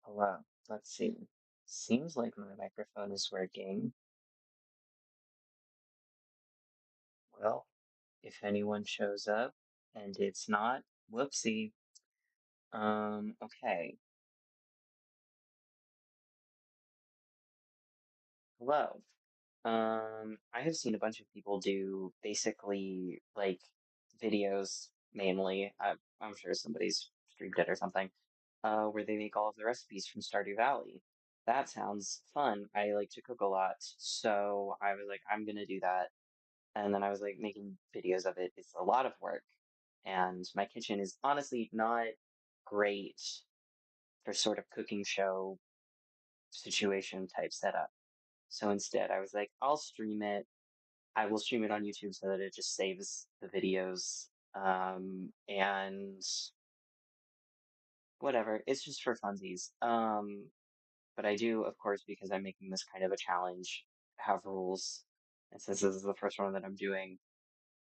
Hello. Let's see. Seems like my microphone is working. Well, if anyone shows up and it's not, whoopsie. Okay. Hello. I have seen a bunch of people do basically like videos mainly. I'm sure somebody's streamed it or something, where they make all of the recipes from Stardew Valley. That sounds fun. I like to cook a lot, so I was like, I'm gonna do that. And then I was like making videos of it. It's a lot of work. And my kitchen is honestly not great for sort of cooking show situation type setup. So instead, I was like, I'll stream it. I will stream it on YouTube so that it just saves the videos. And whatever. It's just for funsies. But I do, of course, because I'm making this kind of a challenge, have rules. And since this is the first one that I'm doing,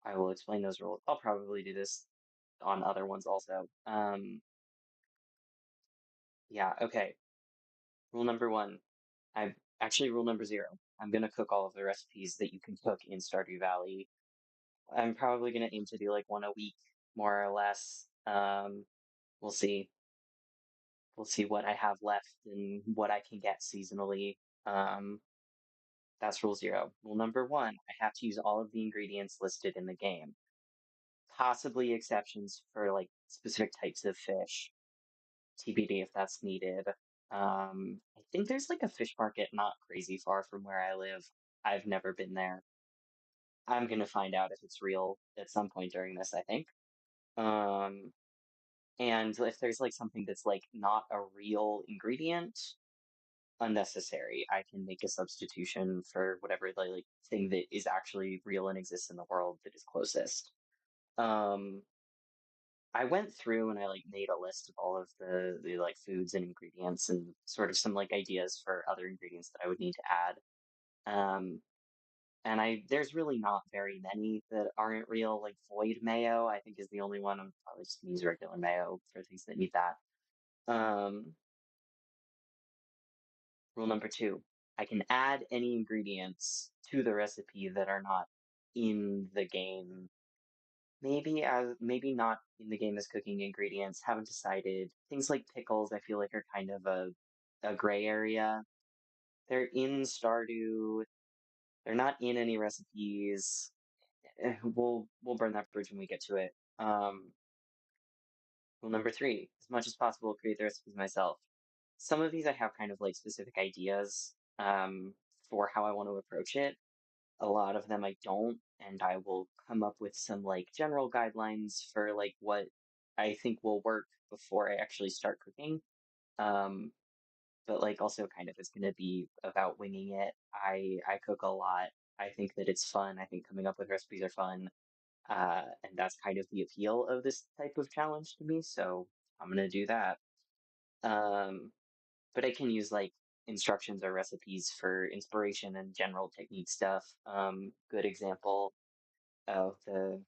I will explain those rules. I'll probably do this on other ones also. Yeah, okay. Rule number one. I've actually rule number zero. I'm gonna cook all of the recipes that you can cook in Stardew Valley. I'm probably gonna aim to do like one a week, more or less. We'll see. We'll see what I have left and what I can get seasonally. Um, that's rule zero. Rule number one, I have to use all of the ingredients listed in the game. Possibly exceptions for like specific types of fish. TBD if that's needed. I think there's like a fish market not crazy far from where I live. I've never been there. I'm gonna find out if it's real at some point during this, I think. Um, and if there's like something that's like not a real ingredient, unnecessary. I can make a substitution for whatever the like thing that is actually real and exists in the world that is closest. Um, I went through and I like made a list of all of the like foods and ingredients and sort of some like ideas for other ingredients that I would need to add. Um, and I there's really not very many that aren't real. Like void mayo, I think is the only one. I'm probably just gonna use regular mayo for things that need that. Um, Rule number two, I can add any ingredients to the recipe that are not in the game. Maybe not in the game as cooking ingredients. Haven't decided. Things like pickles, I feel like are kind of a gray area. They're in Stardew. They're not in any recipes. We'll burn that bridge when we get to it. Rule number three, as much as possible, create the recipes myself. Some of these I have kind of like specific ideas for how I want to approach it. A lot of them I don't, and I will come up with some like general guidelines for like what I think will work before I actually start cooking. Um, but like also kind of it's going to be about winging it. I cook a lot. I think that it's fun. I think coming up with recipes are fun. And that's kind of the appeal of this type of challenge to me. So I'm gonna do that. Um, but I can use like instructions or recipes for inspiration and general technique stuff. Good example of the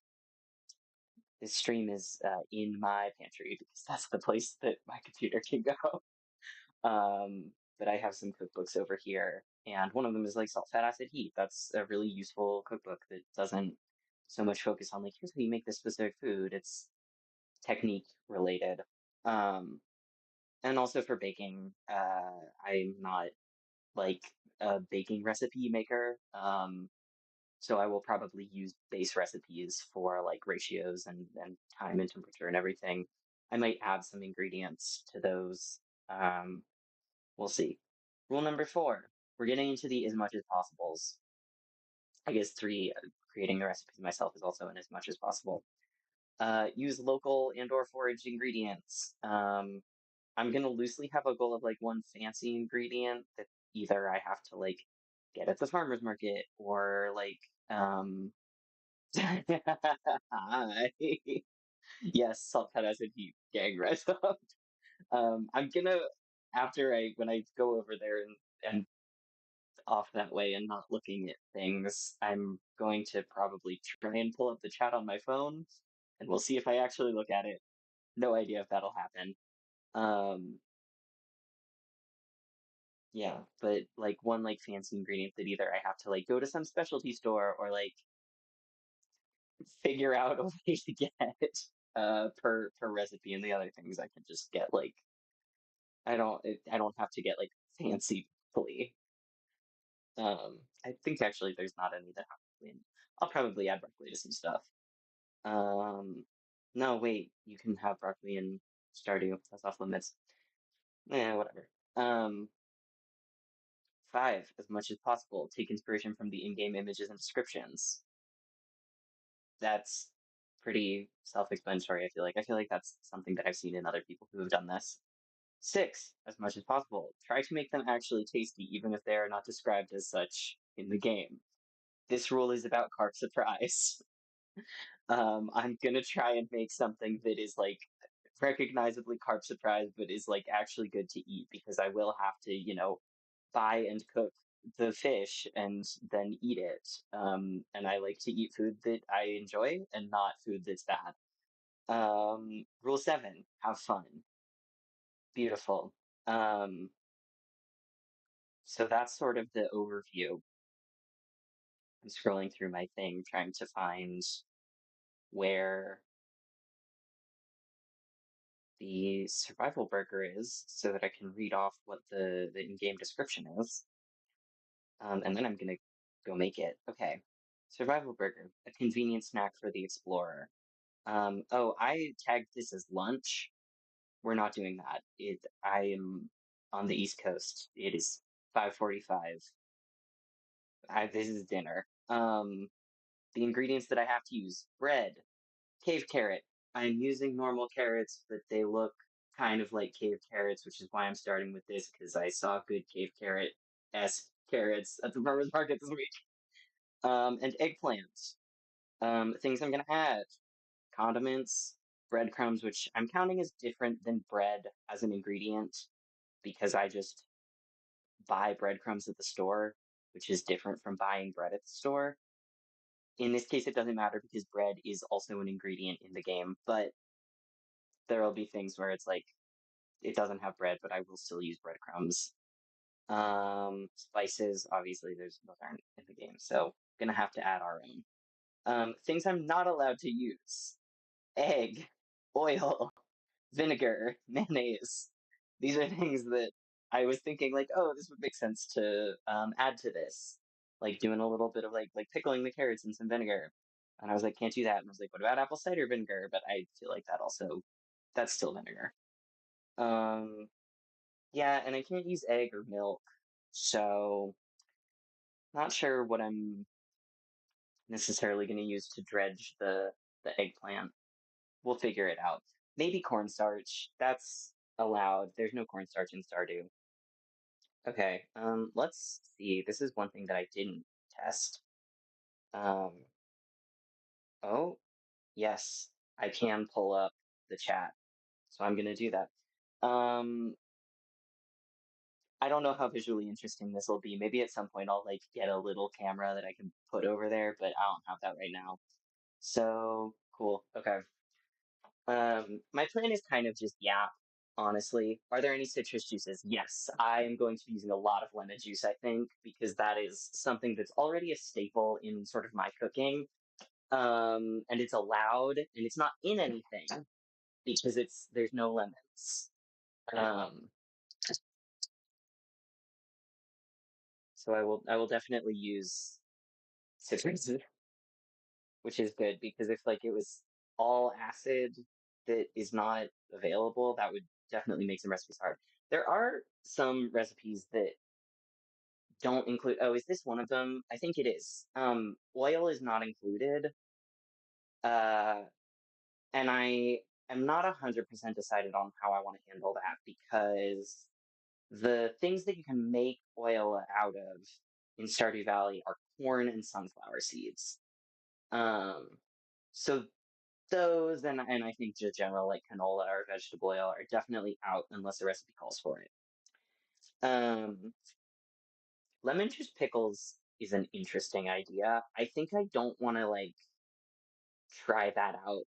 stream is in my pantry because that's the place that my computer can go. But I have some cookbooks over here, and one of them is like salt, fat, acid, heat. That's a really useful cookbook that doesn't so much focus on like here's how you make this specific food. It's technique related. Um, and also for baking, I'm not like a baking recipe maker. So I will probably use base recipes for like ratios and time and temperature and everything. I might add some ingredients to those. Um, we'll see. Rule number four, we're getting into the as much as possibles. I guess three, creating the recipes myself is also an as much as possible. Use local and or foraged ingredients. I'm gonna loosely have a goal of like one fancy ingredient that either I have to like get at the farmer's market or like hi. Yes, salt cut as in heat gang right up. I'm gonna after I when I go over there and off that way and not looking at things, I'm going to probably try and pull up the chat on my phone and we'll see if I actually look at it. No idea if that'll happen. Um Yeah, but like one like fancy ingredient that either I have to like go to some specialty store or like figure out a way to get per recipe, and the other things I can just get like I don't have to get like fancy broccoli. I think actually there's not any that have broccoli in it. I'll probably add broccoli to some stuff. Um, no, wait, you can have broccoli in Stardew. That's off limits. Yeah, whatever. Um, Five, as much as possible, take inspiration from the in-game images and descriptions. That's pretty self-explanatory, I feel like. I feel like that's something that I've seen in other people who have done this. Six, as much as possible, try to make them actually tasty, even if they are not described as such in the game. This rule is about carp surprise. I'm gonna try and make something that is like recognizably carb surprise, but is like actually good to eat because I will have to, buy and cook the fish and then eat it. And I like to eat food that I enjoy and not food that's bad. Rule seven, have fun. Beautiful. Um, so that's sort of the overview. I'm scrolling through my thing, trying to find where the survival burger is so that I can read off what the in-game description is. And then I'm gonna go make it. Okay. Survival burger, a convenient snack for the explorer. Oh, I tagged this as lunch. We're not doing that. I am on the East Coast. It is 5:45. This is dinner. The ingredients that I have to use: bread, cave carrot. I'm using normal carrots, but they look kind of like cave carrots, which is why I'm starting with this because I saw good cave carrot s carrots at the farmers market this week. And eggplant. Things I'm gonna add: condiments, breadcrumbs, which I'm counting as different than bread as an ingredient because I just buy breadcrumbs at the store, which is different from buying bread at the store. In this case, it doesn't matter because bread is also an ingredient in the game, but there will be things where it's like it doesn't have bread, but I will still use breadcrumbs. Spices, obviously, those aren't in the game, so gonna have to add our own. Things I'm not allowed to use: egg, oil, vinegar, mayonnaise. These are things that I was thinking like, oh, this would make sense to add to this, like doing a little bit of like pickling the carrots in some vinegar. And I was like, can't do that. And I was like, what about apple cider vinegar? But I feel like that's still vinegar. Um, yeah, and I can't use egg or milk, so not sure what I'm necessarily going to use to dredge the eggplant. We'll figure it out. Maybe cornstarch. That's allowed. There's no cornstarch in Stardew. Okay, let's see. This is one thing that I didn't test. Um, oh, yes, I can pull up the chat, so I'm gonna do that. Um, I don't know how visually interesting this will be. Maybe at some point I'll like get a little camera that I can put over there, but I don't have that right now. So cool. Okay. My plan is kind of just yap, honestly. Are there any citrus juices? Yes, I am going to be using a lot of lemon juice, I think, because that is something that's already a staple in sort of my cooking. And it's allowed, and it's not in anything because there's no lemons. Um, so I will definitely use citrus, which is good because if like it was all acid that is not available, that would definitely make some recipes hard. There are some recipes that don't include, oh, is this one of them? I think it is. Oil is not included. Uh, and I am not 100% decided on how I want to handle that because the things that you can make oil out of in Stardew Valley are corn and sunflower seeds. Um, so those and I think just general like canola or vegetable oil are definitely out unless the recipe calls for it. Um, Lemon juice pickles is an interesting idea. I think I don't want to like try that out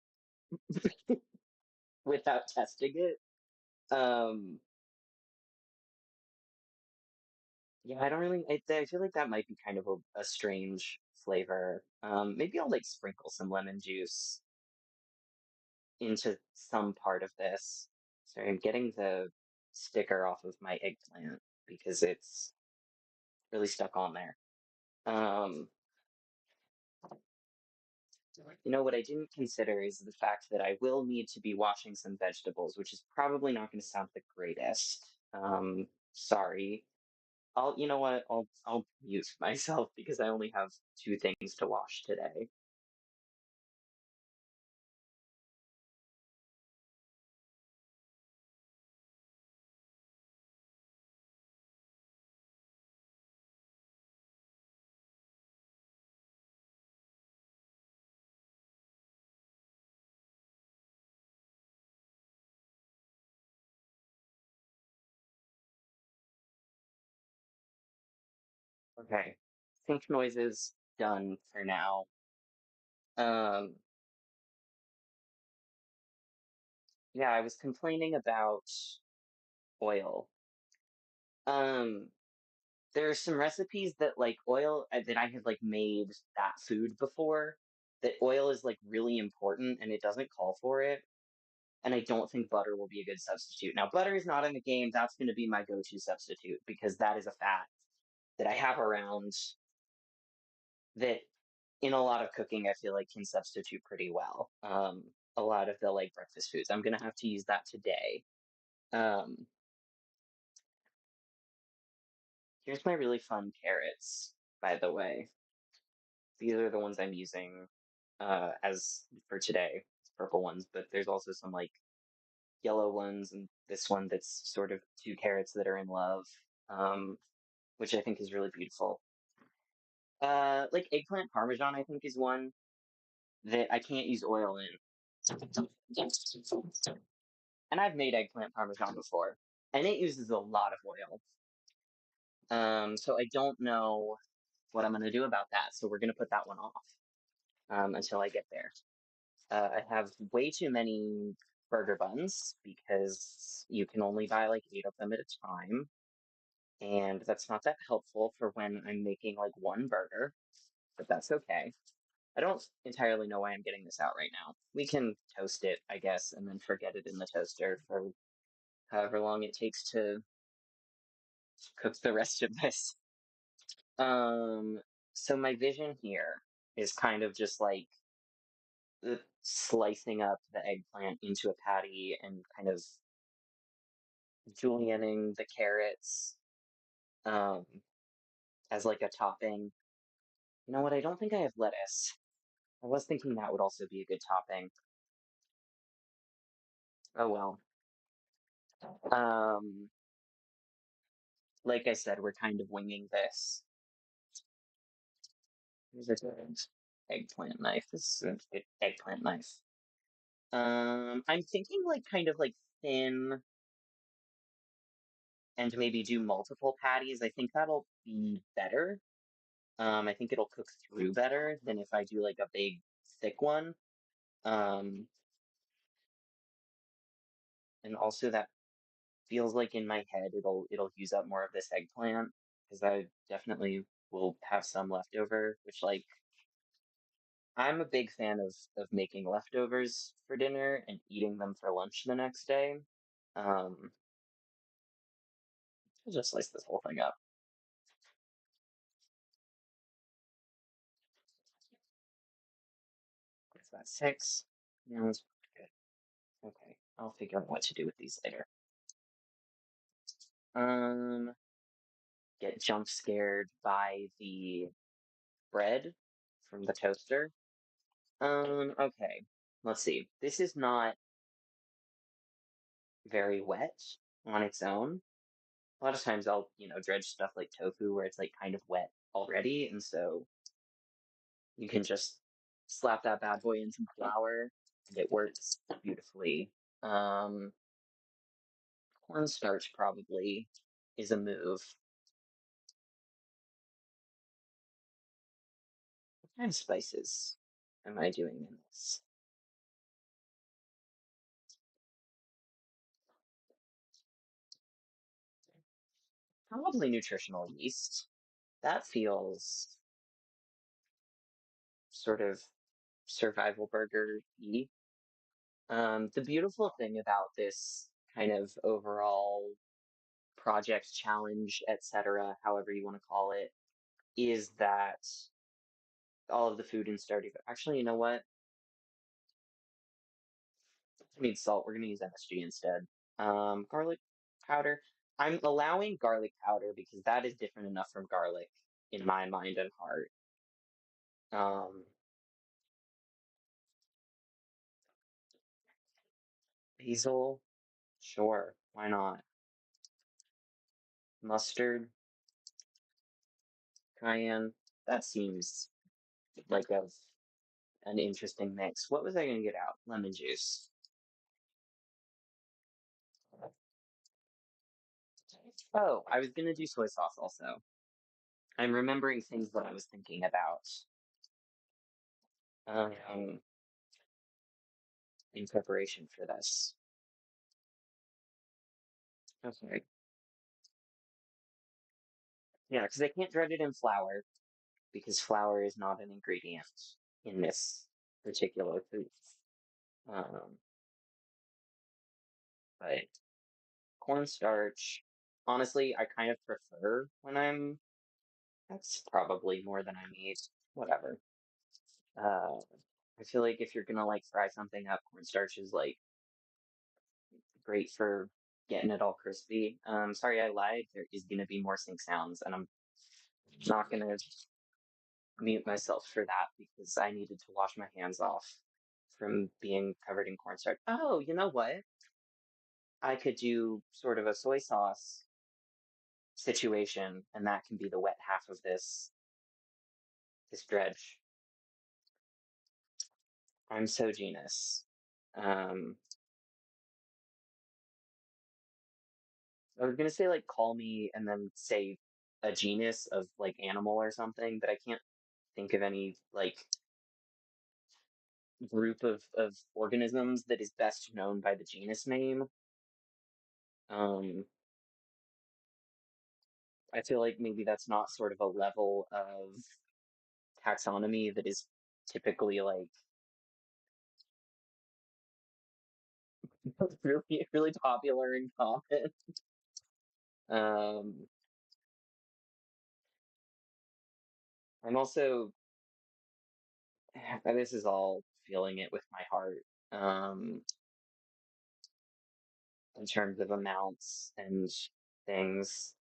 without testing it. Um, Yeah, I don't really. I feel like that might be kind of a strange flavor. Maybe I'll like sprinkle some lemon juice into some part of this. Sorry, I'm getting the sticker off of my eggplant because it's really stuck on there. Um, what I didn't consider is the fact that I will need to be washing some vegetables, which is probably not going to sound the greatest. Sorry. You know what? I'll mute myself because I only have two things to wash today. Okay. Sink noises done for now. Um, yeah, I was complaining about oil. Um, there are some recipes that like oil that I have like made that food before that oil is like really important and it doesn't call for it. And I don't think butter will be a good substitute. Now, butter is not in the game. That's going to be my go-to substitute because that is a fat that I have around that in a lot of cooking, I feel like can substitute pretty well. A lot of the like breakfast foods. I'm gonna have to use that today. Um, Here's my really fun carrots, by the way. These are the ones I'm using as for today, purple ones, but there's also some like yellow ones and this one that's sort of two carrots that are in love, um, which I think is really beautiful. Like eggplant parmesan, I think is one that I can't use oil in. And I've made eggplant parmesan before, and it uses a lot of oil. So I don't know what I'm gonna do about that. So we're gonna put that one off until I get there. I have way too many burger buns because you can only buy like 8 of them at a time, and that's not that helpful for when I'm making like one burger, but that's okay. I don't entirely know why I'm getting this out right now. We can toast it, I guess, and then forget it in the toaster for however long it takes to cook the rest of this. Um, so my vision here is kind of just like slicing up the eggplant into a patty and kind of julienning the carrots um as like a topping. You know what? I don't think I have lettuce. I was thinking that would also be a good topping. Oh well. Um, like I said, we're kind of winging this. Here's a good eggplant knife. This is a good eggplant knife. I'm thinking like kind of like thin and maybe do multiple patties. I think that'll be better. I think it'll cook through better than if I do like a big thick one. Um, and also that feels like in my head it'll use up more of this eggplant because I definitely will have some leftover, which like I'm a big fan of making leftovers for dinner and eating them for lunch the next day. Um, I'll just slice this whole thing up. Is that six? No, it's good. Okay, I'll figure out what to do with these later. Um, get jump scared by the bread from the toaster. Okay. Let's see. This is not very wet on its own. A lot of times I'll, dredge stuff like tofu where it's like kind of wet already, and so you can just slap that bad boy in some flour and it works beautifully. Um, Cornstarch probably is a move. What kind of spices am I doing in this? Probably nutritional yeast. That feels sort of survival burger-y. The beautiful thing about this kind of overall project challenge, etc., however you want to call it, is that all of the food in Stardew. Actually, you know what? I need salt. We're gonna use MSG instead. Garlic powder. I'm allowing garlic powder because that is different enough from garlic in my mind and heart. Um, Basil, sure, why not? Mustard, cayenne. That seems like an interesting mix. What was I gonna get out? Lemon juice. Oh, I was gonna do soy sauce also. I'm remembering things that I was thinking about um, in preparation for this. Okay. Yeah, because I can't dread it in flour because flour is not an ingredient in this particular food. Um, but cornstarch, honestly, I kind of prefer when that's probably more than I need. Whatever. Uh, I feel like if you're gonna like fry something up, cornstarch is like great for getting it all crispy. Sorry, I lied. There is gonna be more sync sounds, and I'm not gonna mute myself for that because I needed to wash my hands off from being covered in cornstarch. Oh, you know what? I could do sort of a soy sauce situation, and that can be the wet half of this dredge. I'm so genius. Um, I was gonna say like call me and then say a genus of like animal or something, but I can't think of any like group of organisms that is best known by the genus name. Um, I feel like maybe that's not sort of a level of taxonomy that is typically like really popular and common. Um, I'm also, this is all feeling it with my heart, in terms of amounts and things.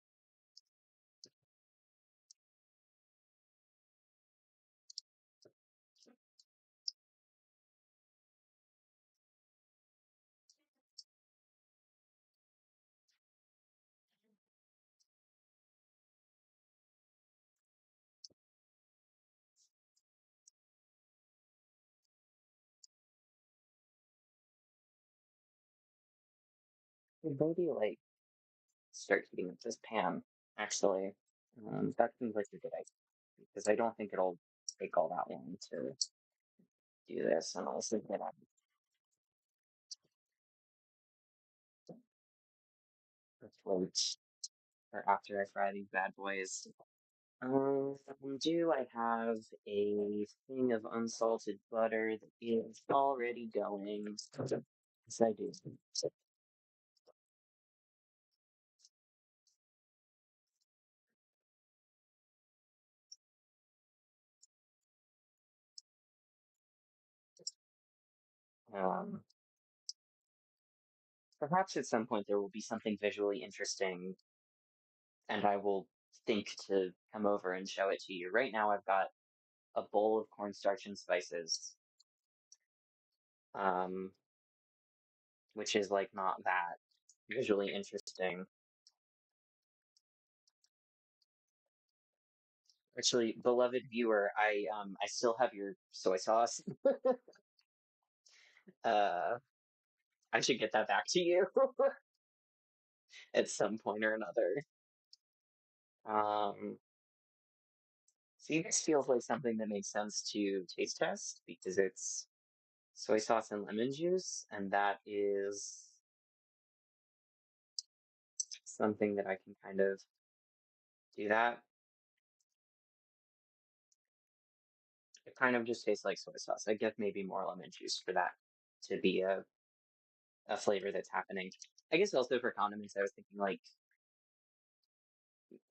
Maybe like start heating up this pan, actually. That seems like a good idea because I don't think it'll take all that long to do this, and also get on the float or after I fry these bad boys. Um, do I have a thing of unsalted butter that is already going? Yes, I do. Um, Perhaps at some point there will be something visually interesting, and I will think to come over and show it to you. Right now, I've got a bowl of cornstarch and spices, um, which is like not that visually interesting. Actually, beloved viewer, I still have your soy sauce. Uh, I should get that back to you at some point or another. Um, See, this feels like something that makes sense to taste test because it's soy sauce and lemon juice, and that is something that I can kind of do that. It kind of just tastes like soy sauce. I guess maybe more lemon juice for that to be a flavor that's happening. I guess also for condiments, I was thinking like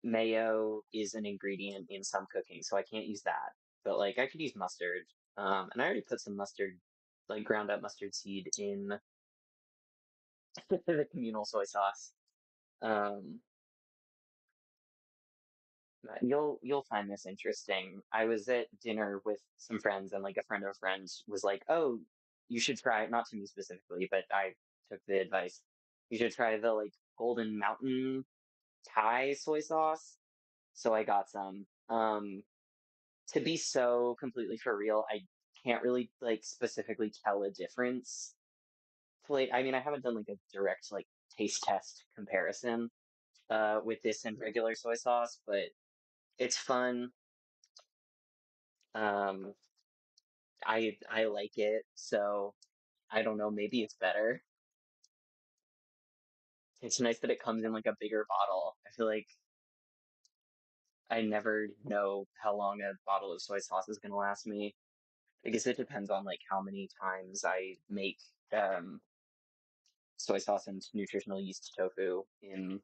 mayo is an ingredient in some cooking, so I can't use that. But like I could use mustard. And I already put some mustard, like ground up mustard seed in the communal soy sauce. Um, but you'll find this interesting. I was at dinner with some friends, and like a friend of a friend was like, "Oh, you should try it." Not to me specifically, but I took the advice. You should try the like Golden Mountain Thai soy sauce. So I got some. To be so completely for real, I can't really like specifically tell a difference. I mean, I haven't done like a direct like taste test comparison with this and regular soy sauce, but it's fun. Um, I like it, so I don't know, maybe it's better. It's nice that it comes in like a bigger bottle. I feel like I never know how long a bottle of soy sauce is gonna last me. I guess it depends on like how many times I make um soy sauce and nutritional yeast tofu in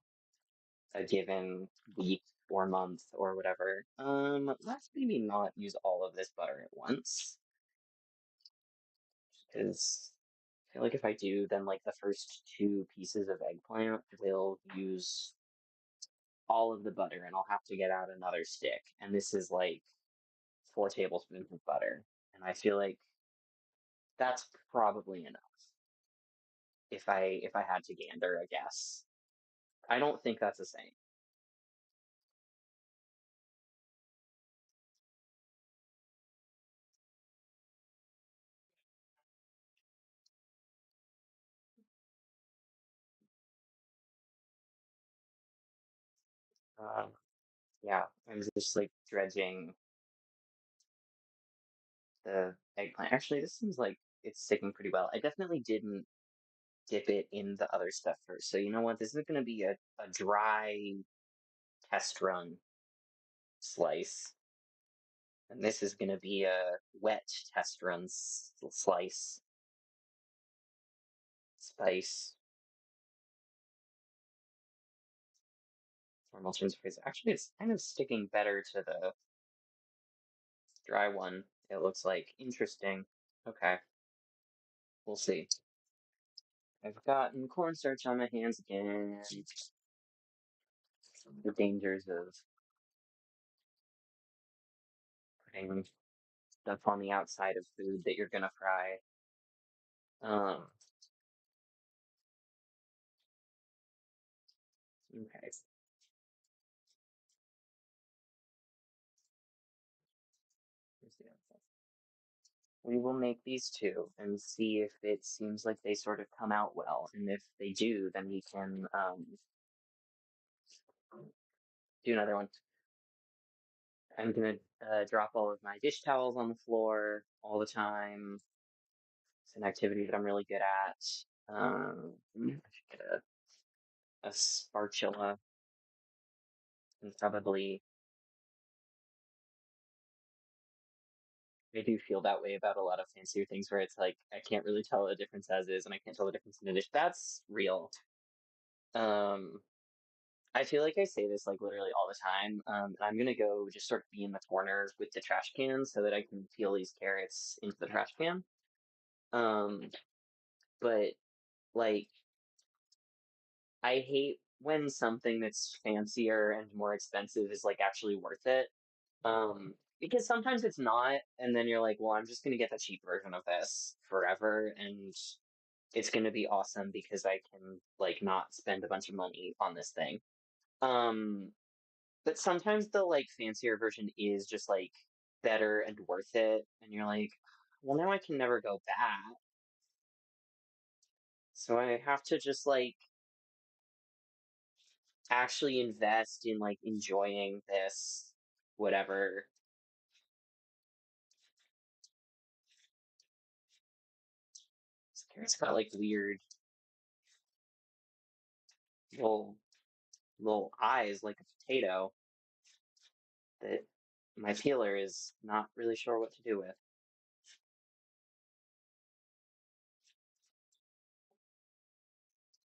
a given week or month or whatever. Let's maybe not use all of this butter at once, because I feel like if I do, then like the first two pieces of eggplant will use all of the butter and I'll have to get out another stick. And this is like 4 tablespoons of butter. And I feel like that's probably enough if I had to gander a guess. I don't think that's the same. Um, yeah, I'm just like dredging the eggplant. Actually, this seems like it's sticking pretty well. I definitely didn't dip it in the other stuff first. So you know what? This is going to be a dry test run slice. And this is going to be a wet test run slice. Spice. Formal terms of phrase. Actually, it's kind of sticking better to the dry one. It looks like interesting. Okay, we'll see. I've gotten cornstarch on my hands again. The dangers of putting stuff on the outside of food that you're gonna fry. Um, okay. We will make these two and see if it seems like they sort of come out well. And if they do, then we can do another one. I'm gonna drop all of my dish towels on the floor all the time. It's an activity that I'm really good at. I should get a spatula and probably I do feel that way about a lot of fancier things where it's like I can't really tell the difference as is, and I can't tell the difference in a dish. That's real. Um, I feel like I say this like literally all the time. I'm gonna go just sort of be in the corner with the trash can so that I can peel these carrots into the trash can. Um, but like I hate when something that's fancier and more expensive is like actually worth it. Because sometimes it's not, and then you're like, well, I'm just gonna get the cheap version of this forever, and it's gonna be awesome because I can like not spend a bunch of money on this thing. Um, but sometimes the like fancier version is just like better and worth it, and you're like, well, now I can never go back. So I have to just like actually invest in like enjoying this, whatever. This carrot's got like weird little eyes like a potato. that my peeler is not really sure what to do with.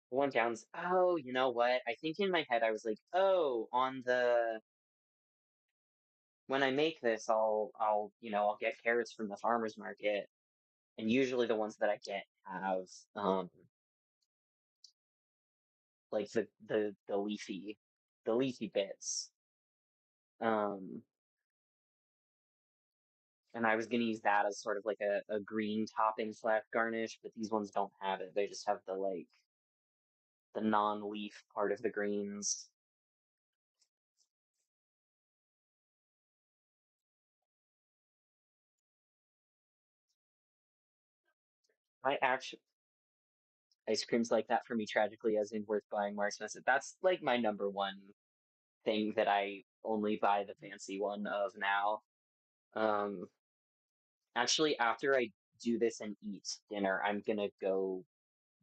One down's, oh, you know what? I think in my head I was like, oh, when I make this, I'll get carrots from the farmer's market, and usually the ones that I get have, um, like the leafy bits. Um, and I was gonna use that as sort of like a green topping slash garnish, but these ones don't have it. They just have the non-leaf part of the greens. I actually ice creams like that for me tragically as in worth buying more expensive. That's like my number one thing that I only buy the fancy one of now. Um, Actually, after I do this and eat dinner, I'm gonna go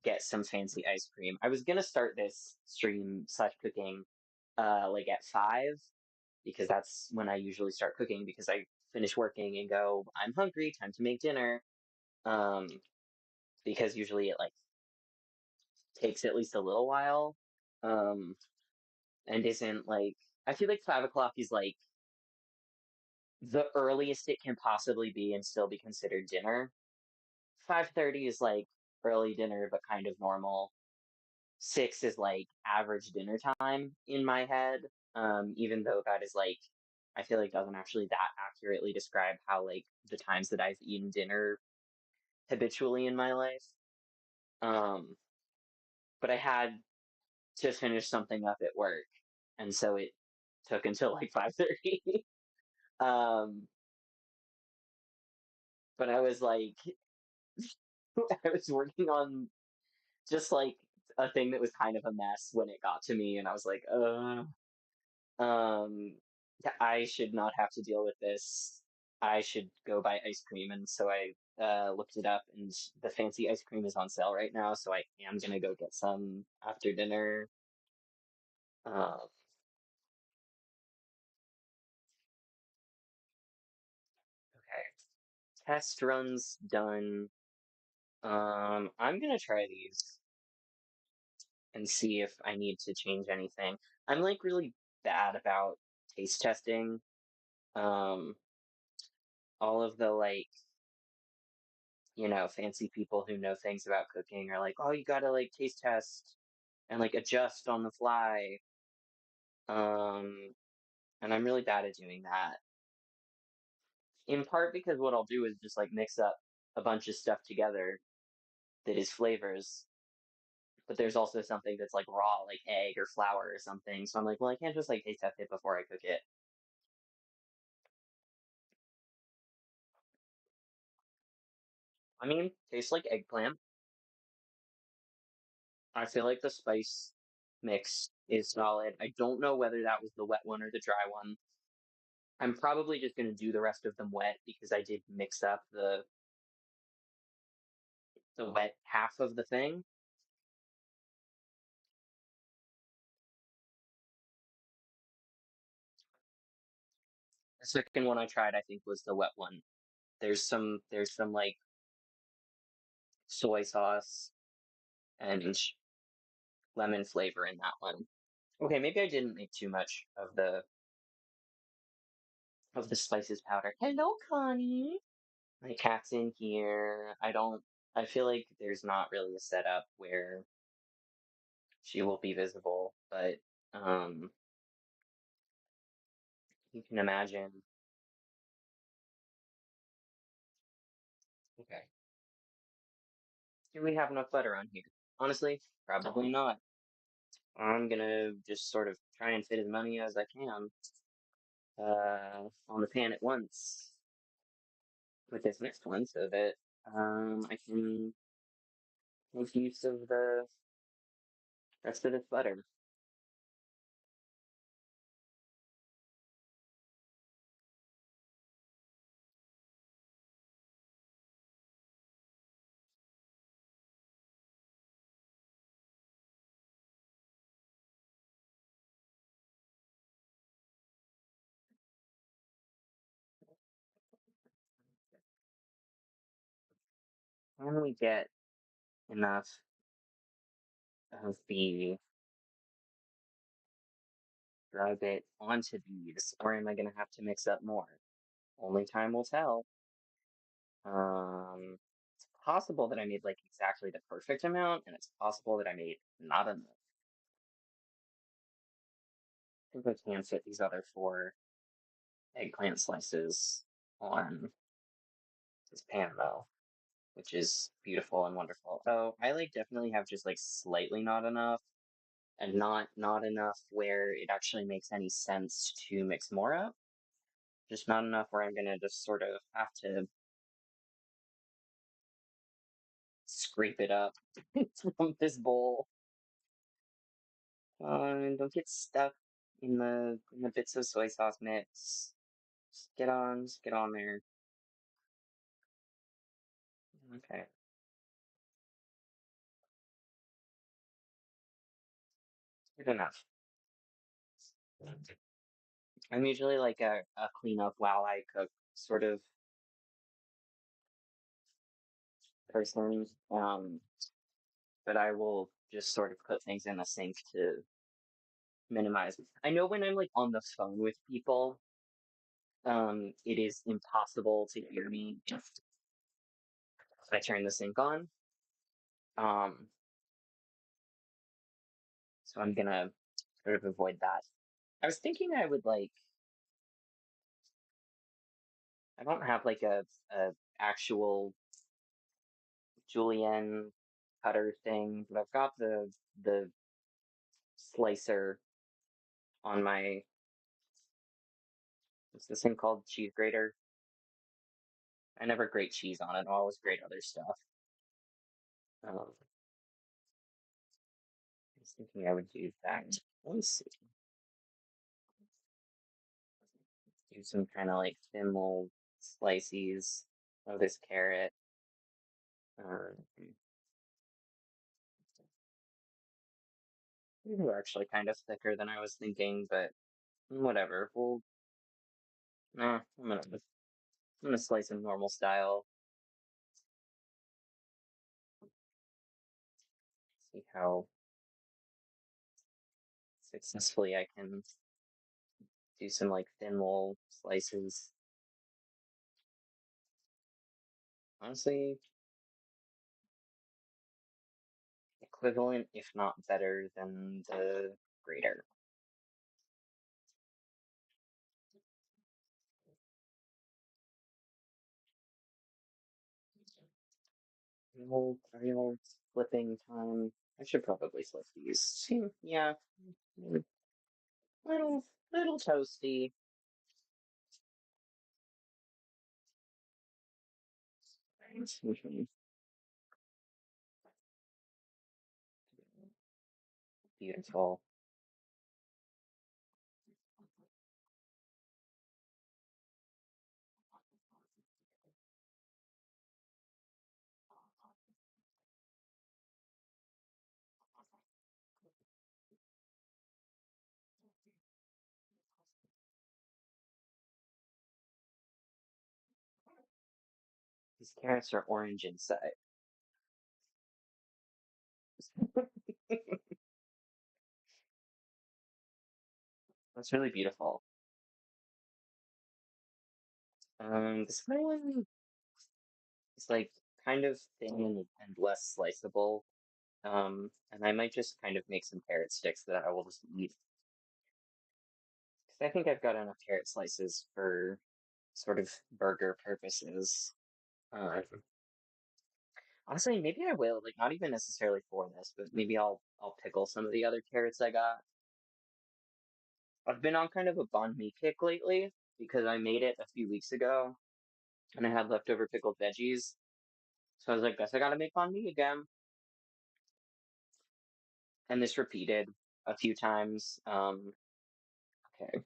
get some fancy ice cream. I was gonna start this stream slash cooking like at 5 because that's when I usually start cooking because I finish working and go, I'm hungry, time to make dinner. Um, because usually it like takes at least a little while. Um, and isn't like I feel like 5 o'clock is like the earliest it can possibly be and still be considered dinner. 5:30 is like early dinner but kind of normal. 6 is like average dinner time in my head. Even though that is like I feel like doesn't actually that accurately describe how like the times that I've eaten dinner habitually in my life. Um, but I had to finish something up at work, and so it took until like 5:30. Um, but I was like, I was working on just like a thing that was kind of a mess when it got to me, and I was like, um, I should not have to deal with this. I should go buy ice cream, and so I looked it up, and the fancy ice cream is on sale right now, so I am gonna go get some after dinner. Uh, okay, test runs done. I'm gonna try these and see if I need to change anything. I'm like really bad about taste testing. Um, all of the like, fancy people who know things about cooking are like, oh, you gotta like taste test and like adjust on the fly. Um, and I'm really bad at doing that. In part because what I'll do is just like mix up a bunch of stuff together that is flavors, but there's also something that's like raw, like egg or flour or something. So I'm like, well, I can't just like taste test it before I cook it. I mean, tastes like eggplant. I feel like the spice mix is solid. I don't know whether that was the wet one or the dry one. I'm probably just going to do the rest of them wet because I did mix up the wet half of the thing. The second one I tried, I think, was the wet one. There's some like soy sauce and lemon flavor in that one. Okay, maybe I didn't make too much of the spices powder. Hello, Connie. My cat's in here. I feel like there's not really a setup where she will be visible, but um you can imagine. Okay. Do we have enough butter on here? Honestly, probably not. I'm gonna just sort of try and fit as many as I can on the pan at once with this next one so that I can make use of the rest of this butter. can we get enough of the dry bit onto these, or am I gonna have to mix up more? Only time will tell. It's possible that I made like exactly the perfect amount, and it's possible that I made not enough. I think I can fit these other four eggplant slices on this pan though, which is beautiful and wonderful. Oh, I like definitely have just like slightly not enough and not enough where it actually makes any sense to mix more up. Just not enough where I'm gonna just sort of have to scrape it up from this bowl. And don't get stuck in the bits of soy sauce mix. Just get on there. Okay, good enough. I'm usually like a clean up while I cook sort of person. But I will just sort of put things in the sink to minimize. I know when I'm like on the phone with people, it is impossible to hear me if I turn the sink on. Um, so I'm gonna sort of avoid that. I was thinking I would like, I don't have like a actual julienne cutter thing, but I've got the slicer on my, what's this thing called? Cheese grater. I never grate cheese on it. I always grate other stuff. I was thinking I would do that. Let me see. Do some kind of like thin little slices of this carrot. Um, these are actually kind of thicker than I was thinking, but whatever. I'm gonna slice them normal style. See how successfully I can do some like thin little slices. Honestly, equivalent, if not better, than the grater. Real flipping time. I should probably flip these. Yeah, mm, little toasty. Beautiful. These carrots are orange inside. That's really beautiful. This one is like kind of thin and less sliceable. And I might just kind of make some carrot sticks that I will just eat. Because I think I've got enough carrot slices for sort of burger purposes. Uh, honestly, maybe I will, like not even necessarily for this, but maybe I'll pickle some of the other carrots I got. I've been on kind of a banh mi kick lately because I made it a few weeks ago and I had leftover pickled veggies. So I was like, guess I gotta make banh mi again. And this repeated a few times. Okay.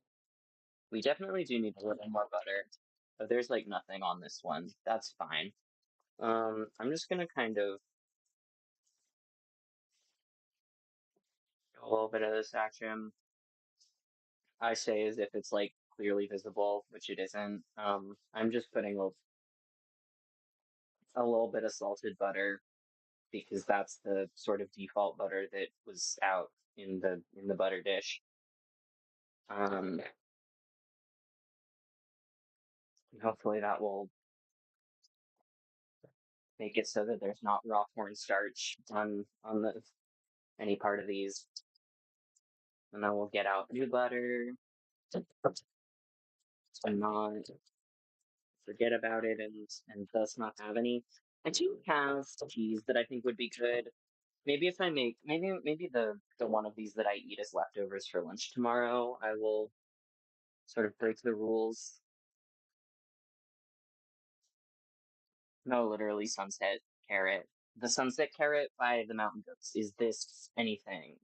We definitely do need a little more butter. But there's like nothing on this one. That's fine. I'm just gonna kind of a little bit of this action. I say as if it's like clearly visible, which it isn't. I'm just putting a little bit of salted butter because that's the sort of default butter that was out in the butter dish. Um, and hopefully that will make it so that there's not raw cornstarch on the any part of these. And then we'll get out new butter and not forget about it and thus not have any. I do have cheese that I think would be good. Maybe if I make maybe the one of these that I eat as leftovers for lunch tomorrow, I will sort of break the rules. No, literally sunset carrot. The sunset carrot by the mountain goats. Is this anything?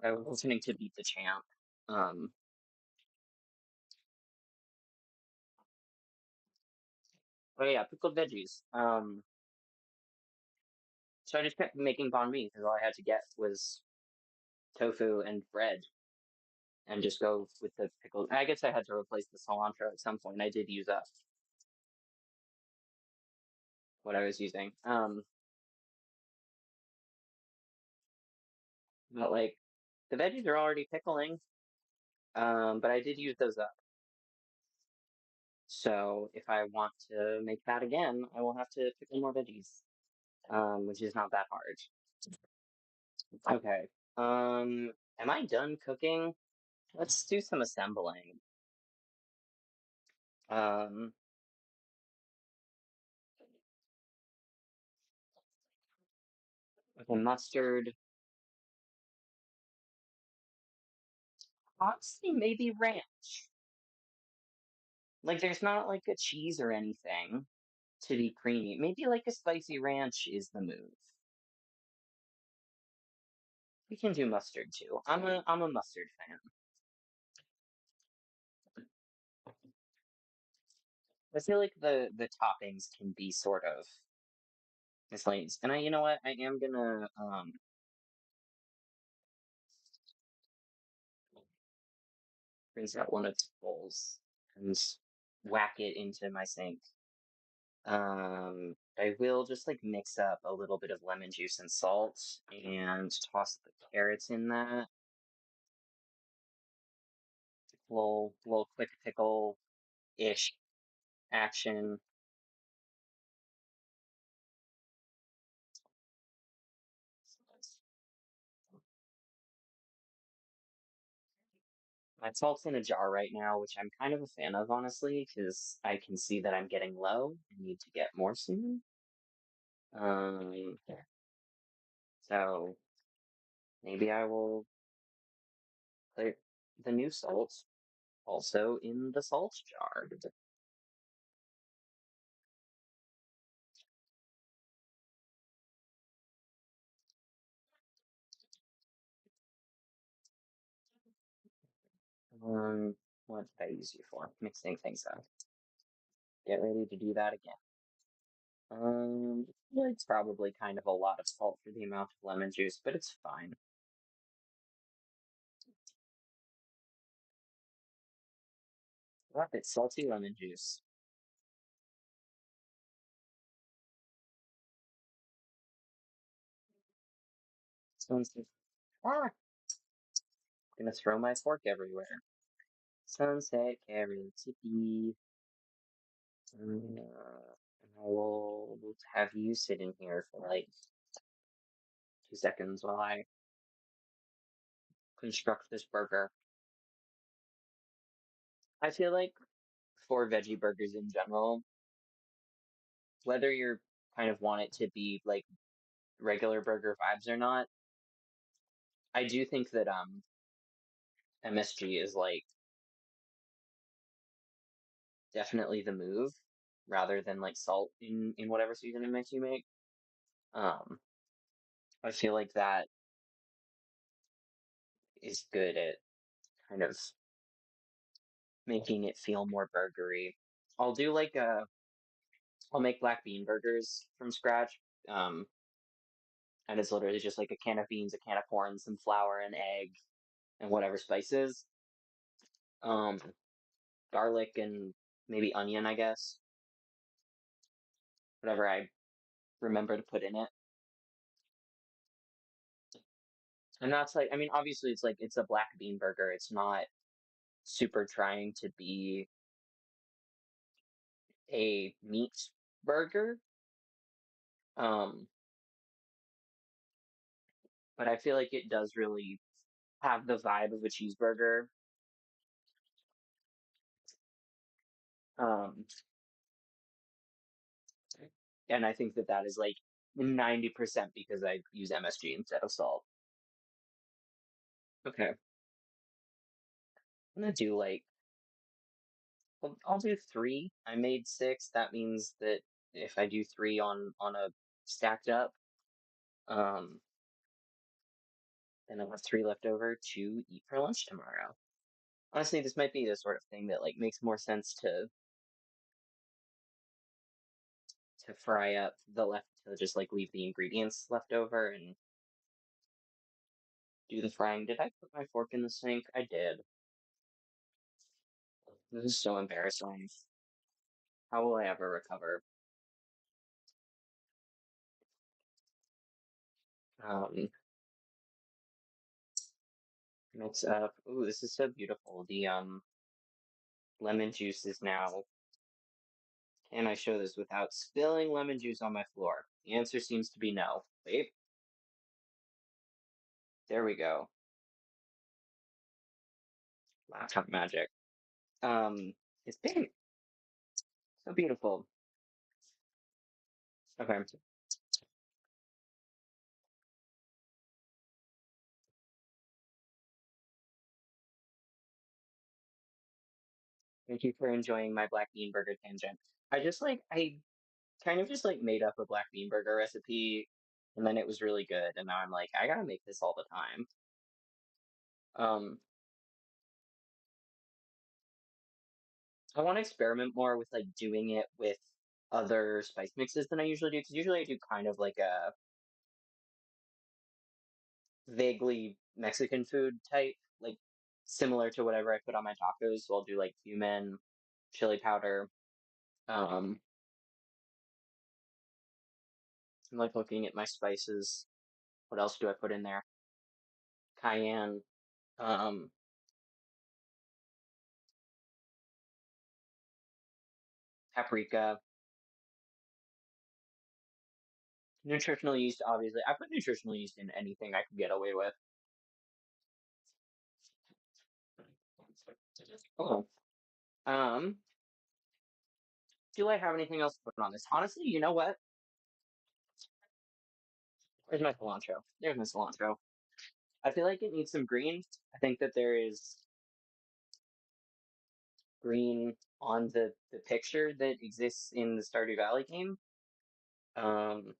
I was listening to Beat the Champ. Um, oh yeah, pickled veggies. So I just kept making banh mi because all I had to get was tofu and bread, and just go with the pickled. I guess I had to replace the cilantro at some point. I did use up what I was using. But like the veggies are already pickling. But I did use those up. So if I want to make that again, I will have to pickle more veggies. Which is not that hard. Okay. Am I done cooking? Let's do some assembling. Um, okay, mustard. Honestly, maybe ranch. Like, there's not like a cheese or anything to be creamy. Maybe like a spicy ranch is the move. We can do mustard too. I'm a mustard fan. I feel like the toppings can be sort of miscellaneous. And you know what? I am gonna rinse out one of the bowls and whack it into my sink. I will just like mix up a little bit of lemon juice and salt and toss the carrots in that. Little quick pickle-ish action. My salt's in a jar right now, which I'm kind of a fan of, honestly, because I can see that I'm getting low and need to get more soon. Um, so maybe I will put the new salt also in the salt jar. Um, what did I use you for? Mixing things up. Get ready to do that again. Yeah, it's probably kind of a lot of salt for the amount of lemon juice, but it's fine. Look, it's salty lemon juice. Sunset. Ah, gonna throw my fork everywhere. Sunset carrot tippy. And I will have you sit in here for like 2 seconds while I construct this burger. I feel like for veggie burgers in general, whether you're kind of want it to be like regular burger vibes or not, I do think that MSG is like definitely the move rather than like salt in whatever seasoning mix you make. Um, I feel like that is good at kind of making it feel more burgery. I'll do like I'll make black bean burgers from scratch. Um, and it's literally just like a can of beans, a can of corn, some flour, an egg, and whatever spices. Um, Garlic and maybe onion, I guess. Whatever I remember to put in it. And that's like, I mean, obviously it's like it's a black bean burger. It's not super trying to be a meat burger. Um, but I feel like it does really have the vibe of a cheeseburger. Um, and I think that that is like 90% because I use MSG instead of salt. Okay, I'm gonna do like, well, I'll do three. I made six. That means that if I do three on a stacked up, um, then I'll have three left over to eat for lunch tomorrow. Honestly, this might be the sort of thing that like makes more sense to fry up the left to just like leave the ingredients left over and do the frying. Did I put my fork in the sink? I did. This is so embarrassing. How will I ever recover? Um, mix up. Ooh, this is so beautiful. The lemon juice is now. Can I show this without spilling lemon juice on my floor? The answer seems to be no. Wait, there we go. Laptop magic. It's pink. So beautiful. Okay. Thank you for enjoying my black bean burger tangent. I kind of just like made up a black bean burger recipe and then it was really good and now I'm like I gotta make this all the time. Um I want to experiment more with like doing it with other spice mixes than I usually do because usually I do kind of like a vaguely Mexican food type, like similar to whatever I put on my tacos. So I'll do like cumin, chili powder. Um I'm like looking at my spices. What else do I put in there? Cayenne, um, paprika, nutritional yeast, obviously. I put nutritional yeast in anything I could get away with. Oh. Um, do I have anything else to put on this? Honestly, you know what? Where's my cilantro? There's my cilantro. I feel like it needs some green. I think that there is green on the picture that exists in the Stardew Valley game. Um,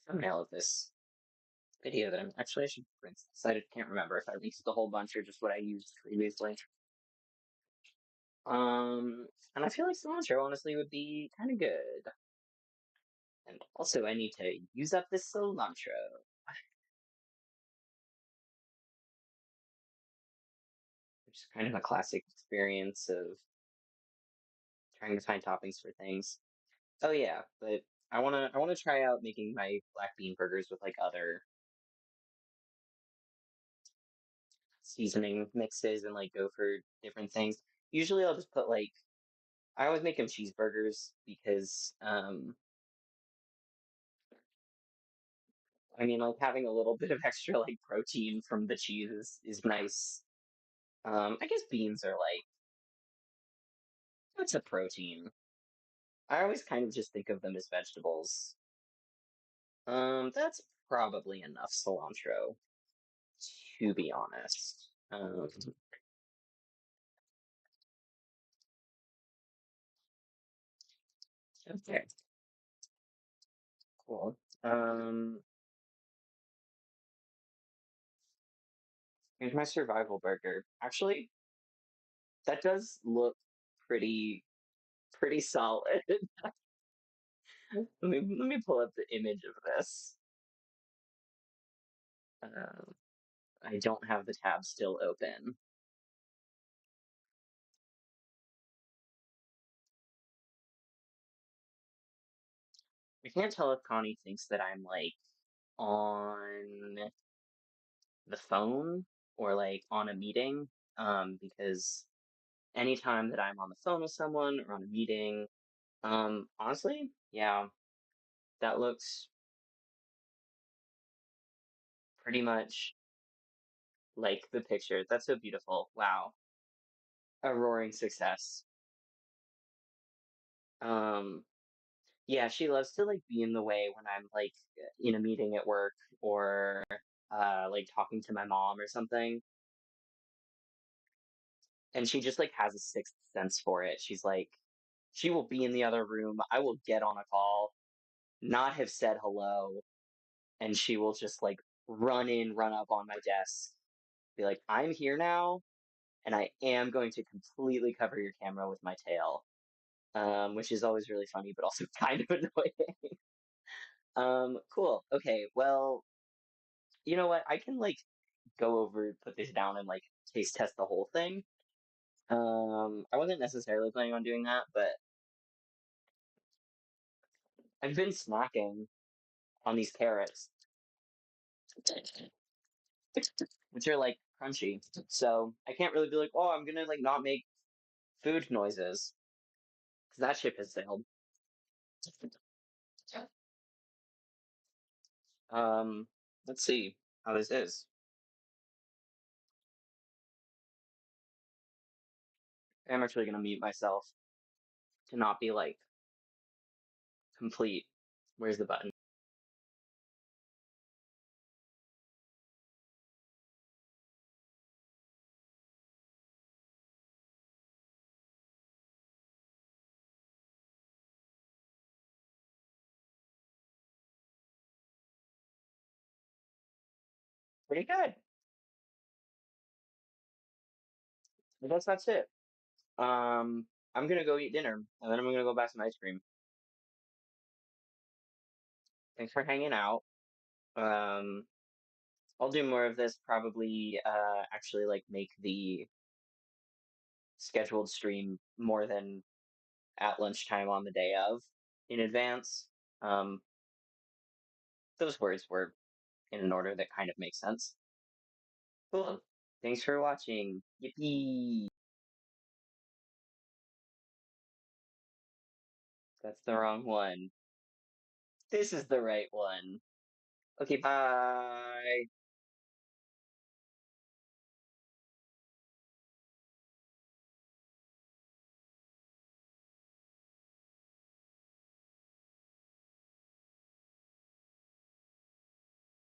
thumbnail of this video that I'm actually I should rinse this. I can't remember if I rinsed the whole bunch or just what I used previously. And I feel like cilantro honestly would be kind of good. And also, I need to use up this cilantro, which is kind of a classic experience of trying to find toppings for things. Oh yeah, but I wanna try out making my black bean burgers with like other seasoning mixes and like go for different things. Usually, I'll just put like I always make them cheeseburgers because I mean like having a little bit of extra like protein from the cheese is nice. I guess beans are like that's a protein. I always kind of just think of them as vegetables. That's probably enough cilantro, to be honest. Okay, cool. Um, here's my survival burger. Actually, that does look pretty solid. Let me pull up the image of this. Um, I don't have the tab still open. I can't tell if Connie thinks that I'm like on the phone or like on a meeting, because anytime that I'm on the phone with someone or on a meeting, honestly, yeah, that looks pretty much like the picture. That's so beautiful. Wow. A roaring success. Um, yeah, she loves to like be in the way when I'm like in a meeting at work or like talking to my mom or something. And she just like has a sixth sense for it. She's like, she will be in the other room. I will get on a call, not have said hello, and she will just like run in, run up on my desk, be like, I'm here now, and I am going to completely cover your camera with my tail. Which is always really funny, but also kind of annoying. Cool. Okay, well, you know what? I can like go over, put this down and like taste test the whole thing. I wasn't necessarily planning on doing that, but I've been snacking on these carrots, which are like crunchy. So I can't really be like, oh, I'm gonna like not make food noises because that ship has sailed. Um, let's see how this is. I'm actually gonna mute myself to not be like complete. Where's the button? Pretty good. I guess that's it. I'm gonna go eat dinner and then I'm gonna go buy some ice cream. Thanks for hanging out. Um, I'll do more of this probably actually like make the scheduled stream more than at lunchtime on the day of in advance. Um, those words were in an order that kind of makes sense. Cool. Thanks for watching. Yippee! That's the wrong one. This is the right one. Okay, bye.